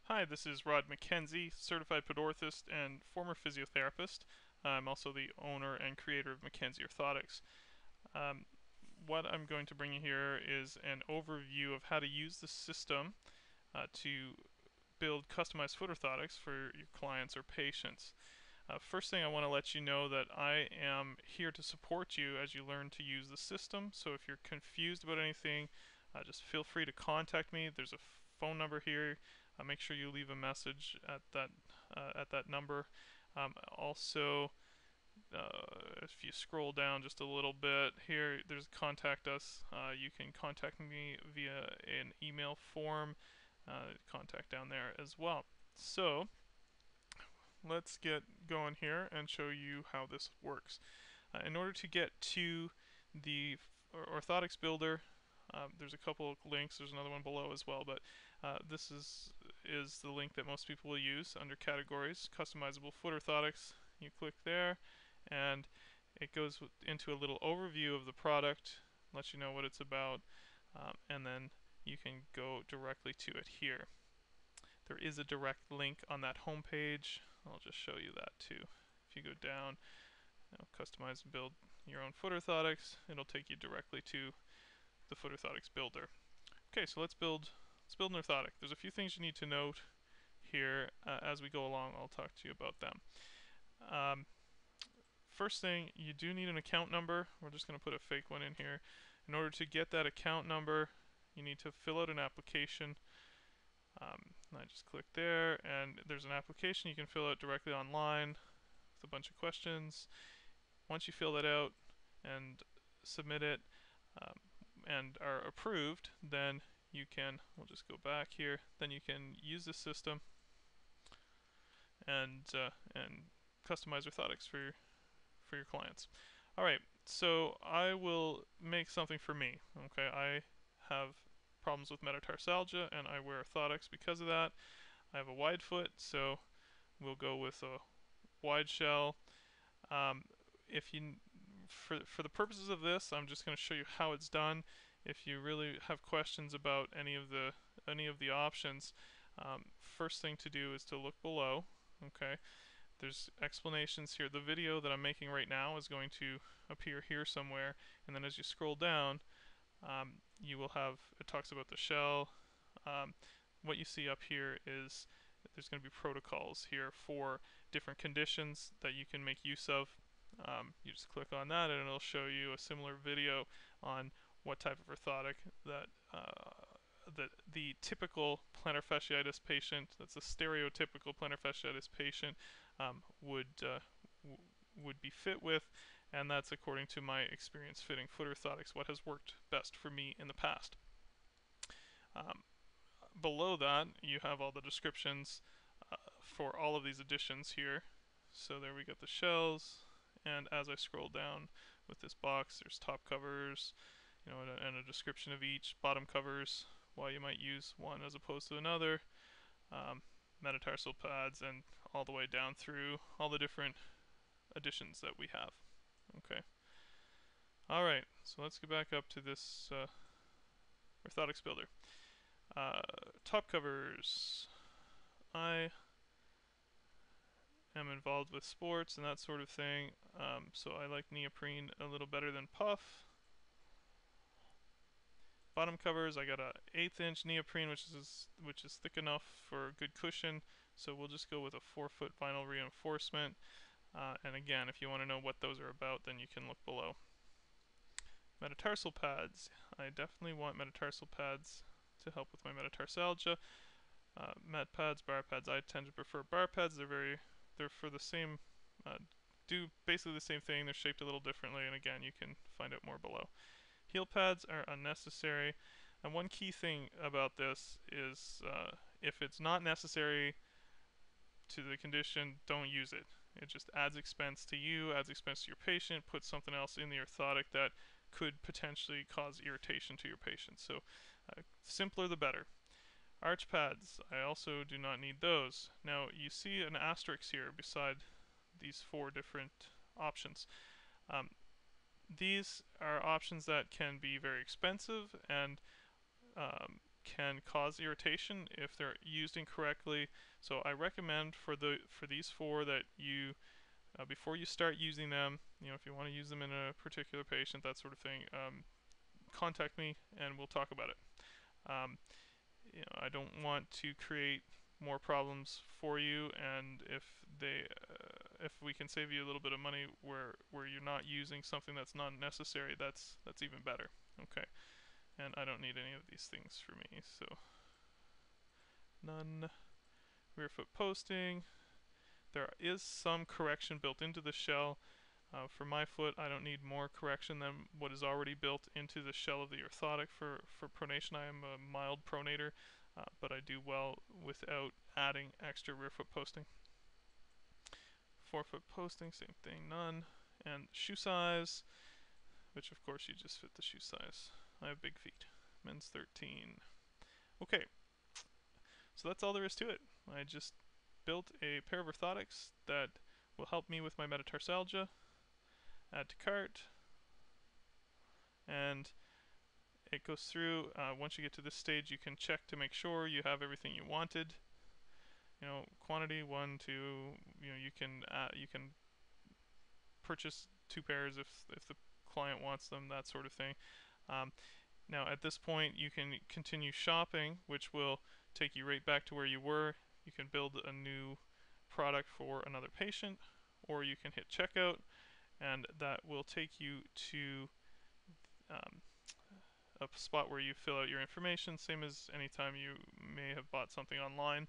Hi, this is Rod MacKenzie, certified podorthist and former physiotherapist. I'm also the owner and creator of MacKenzie Orthotics. Um, what I'm going to bring you here is an overview of how to use the system to build customized foot orthotics for your clients or patients. First thing I want to let you know that I am here to support you as you learn to use the system. So if you're confused about anything, just feel free to contact me. There's a phone number here. Make sure you leave a message at that number. Also, if you scroll down just a little bit here, there's contact us. You can contact me via an email form. Contact down there as well. So let's get going here and show you how this works. In order to get to the orthotics builder, there's a couple of links. There's another one below as well, but this is the link that most people will use under categories, customizable foot orthotics. You click there, and it goes into a little overview of the product, lets you know what it's about, and then you can go directly to it here. There is a direct link on that home page. I'll just show you that too. If you go down, customize and build your own foot orthotics, it'll take you directly to the foot orthotics builder. Okay, so let's build an orthotic. There's a few things you need to note here as we go along. I'll talk to you about them. Um, First thing, you do need an account number. We're just going to put a fake one in here. In order to get that account number, you need to fill out an application. I just click there, and there's an application you can fill out directly online with a bunch of questions. Once you fill that out and submit it um, and are approved, then you can, we'll just go back here, then you can use the system and customize orthotics for your clients. All right, so I will make something for me. Okay, I have problems with metatarsalgia and I wear orthotics because of that. I have a wide foot, so we'll go with a wide shell. Um, if you, for the purposes of this, I'm just going to show you how it's done. If you really have questions about any of the options, first thing to do is to look below. Okay, there's explanations here. The video that I'm making right now is going to appear here somewhere, and then as you scroll down, you will have, it talks about the shell. What you see up here is there's going to be protocols here for different conditions that you can make use of. You just click on that and it'll show you a similar video on what type of orthotic that the typical plantar fasciitis patient, that's a stereotypical plantar fasciitis patient, would be fit with, and that's according to my experience fitting foot orthotics, what has worked best for me in the past. Below that, you have all the descriptions for all of these additions here. So there we got the shells, and as I scroll down with this box, there's top covers, and a description of each, bottom covers, why you might use one as opposed to another, metatarsal pads, and all the way down through all the different additions that we have. Okay. Alright, so let's get back up to this orthotics builder. Top covers. I am involved with sports and that sort of thing, so I like neoprene a little better than puff. Bottom covers, I got a 1/8 inch neoprene, which is thick enough for a good cushion, so we'll just go with a 4-foot vinyl reinforcement. And again, if you want to know what those are about, then you can look below. Metatarsal pads. I definitely want metatarsal pads to help with my metatarsalgia. Met pads, bar pads. I tend to prefer bar pads. They're for the same, do basically the same thing. They're shaped a little differently, and again, you can find out more below. Heel pads are unnecessary, and one key thing about this is if it's not necessary to the condition, don't use it. It just adds expense to you, adds expense to your patient, puts something else in the orthotic that could potentially cause irritation to your patient. So simpler the better. Arch pads, I also do not need those. Now you see an asterisk here beside these 4 different options. These are options that can be very expensive, and can cause irritation if they're used incorrectly. So I recommend for these four that you before you start using them, if you want to use them in a particular patient, that sort of thing, contact me and we'll talk about it. I don't want to create more problems for you, and if we can save you a little bit of money where you're not using something that's not necessary, that's even better. Okay, and I don't need any of these things for me, so none. Rear foot posting. There is some correction built into the shell. For my foot, I don't need more correction than what is already built into the shell of the orthotic for pronation. I am a mild pronator, but I do well without adding extra rear foot posting. Forefoot posting, same thing, none. And shoe size, which of course you just fit the shoe size. I have big feet. Men's 13. Okay, so that's all there is to it. I just built a pair of orthotics that will help me with my metatarsalgia. Add to cart, and it goes through. Once you get to this stage, you can check to make sure you have everything you wanted. Quantity 1, 2. You can purchase 2 pairs if the client wants them, that sort of thing. Now at this point, you can continue shopping, which will take you right back to where you were. You can build a new product for another patient, or you can hit checkout, and that will take you to a spot where you fill out your information, same as anytime you may have bought something online,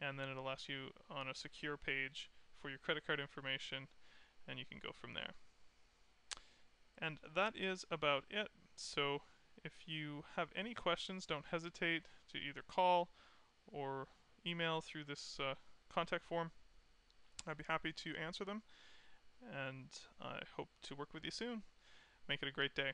and then it'll ask you on a secure page for your credit card information, and you can go from there. And that is about it. So if you have any questions, don't hesitate to either call or email through this contact form. I'd be happy to answer them, and I hope to work with you soon. Make it a great day.